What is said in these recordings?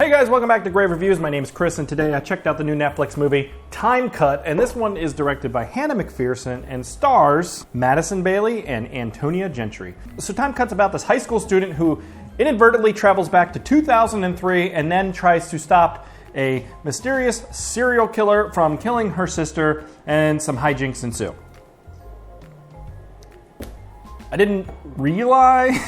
Hey guys, welcome back to Grave Reviews. My name is Chris, and today I checked out the new Netflix movie, Time Cut, and this one is directed by Hannah Macpherson and stars Madison Bailey and Antonia Gentry. So Time Cut's about this high school student who inadvertently travels back to 2003 and then tries to stop a mysterious serial killer from killing her sister, and some hijinks ensue. I didn't realize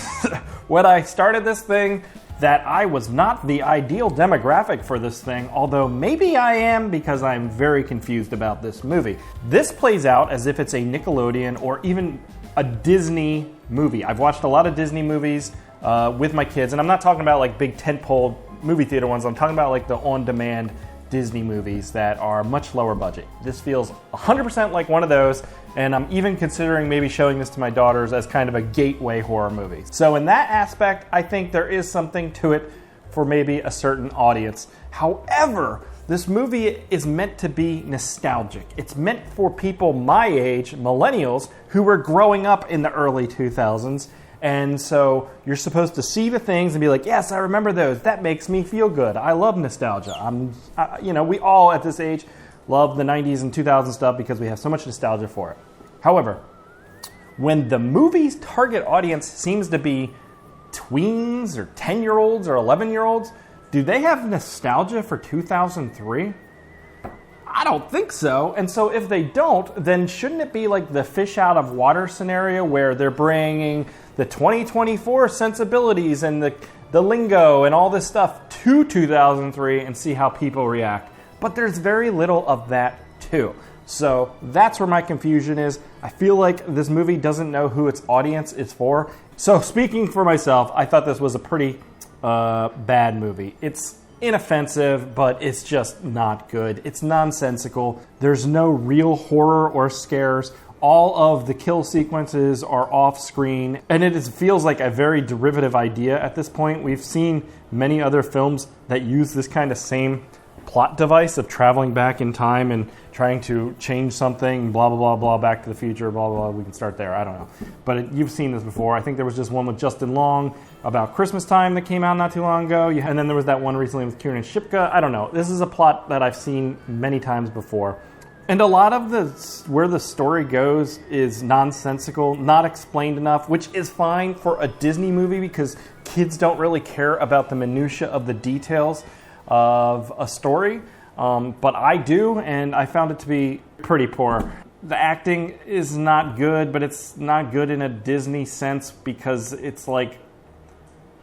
when I started this thing that I was not the ideal demographic for this thing, although maybe I am because I'm very confused about this movie. This plays out as if it's a Nickelodeon or even a Disney movie. I've watched a lot of Disney movies with my kids, and I'm not talking about like big tentpole movie theater ones. I'm talking about like the on-demand Disney movies that are much lower budget. This feels 100% like one of those, and I'm even considering maybe showing this to my daughters as kind of a gateway horror movie. So in that aspect, I think there is something to it for maybe a certain audience. However, this movie is meant to be nostalgic. It's meant for people my age, millennials, who were growing up in the early 2000s. And so you're supposed to see the things and be like, yes, I remember those. That makes me feel good. I love nostalgia. We all at this age love the 90s and 2000s stuff because we have so much nostalgia for it. However, when the movie's target audience seems to be tweens or 10-year-olds or 11-year-olds, do they have nostalgia for 2003? I don't think so. And so if they don't, then shouldn't it be like the fish out of water scenario where they're bringing the 2024 sensibilities and the lingo and all this stuff to 2003 and see how people react? But there's very little of that too. So that's where my confusion is. I feel like this movie doesn't know who its audience is for. So speaking for myself, I thought this was a pretty bad movie. It's inoffensive, but it's just not good. It's nonsensical. There's no real horror or scares. All of the kill sequences are off screen, and it feels like a very derivative idea at this point. We've seen many other films that use this kind of same plot device of traveling back in time and trying to change something, blah, blah, blah, blah, Back to the Future, blah, blah, blah. We can start there. I don't know. But you've seen this before. I think there was just one with Justin Long about Christmas time that came out not too long ago. And then there was that one recently with Kieran Shipka. I don't know. This is a plot that I've seen many times before. And a lot of where the story goes is nonsensical, not explained enough, which is fine for a Disney movie because kids don't really care about the minutia of the details of a story. But I do, and I found it to be pretty poor. The acting is not good, but it's not good in a Disney sense because it's like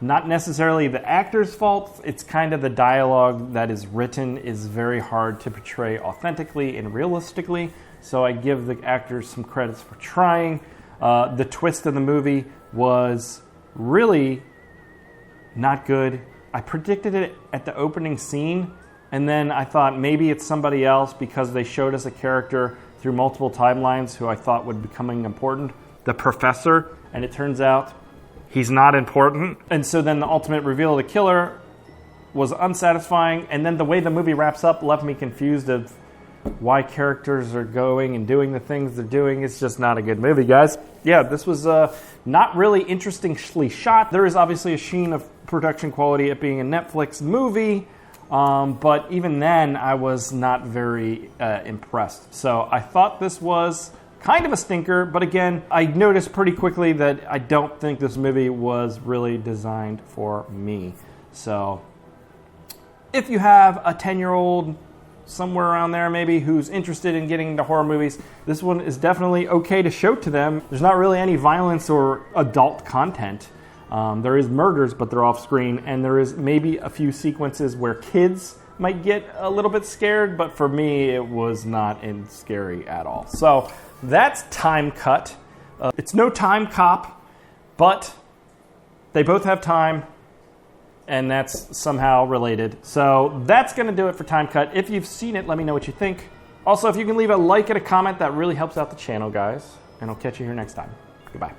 not necessarily the actor's fault. It's kind of the dialogue that is written is very hard to portray authentically and realistically. So I give the actors some credits for trying. The twist of the movie was really not good. I predicted it at the opening scene, and then I thought maybe it's somebody else because they showed us a character through multiple timelines who I thought would be becoming important, the professor, and it turns out he's not important. And so then the ultimate reveal of the killer was unsatisfying, and then the way the movie wraps up left me confused of why characters are going and doing the things they're doing. It's just not a good movie, guys. Yeah, this was not really interestingly shot. There is obviously a sheen of production quality, it being a Netflix movie, but even then I was not very impressed. So I thought this was kind of a stinker, but again, I noticed pretty quickly that I don't think this movie was really designed for me. So if you have a 10-year-old somewhere around there maybe who's interested in getting into horror movies, this one is definitely okay to show to them. There's not really any violence or adult content. There is murders, but they're off screen, and there is maybe a few sequences where kids might get a little bit scared, but for me it was not scary at all. So that's Time Cut. It's no Time Cop, but they both have time, and that's somehow related. So that's going to do it for Time Cut. If you've seen it, let me know what you think. Also, if you can leave a like and a comment, that really helps out the channel, guys. And I'll catch you here next time. Goodbye.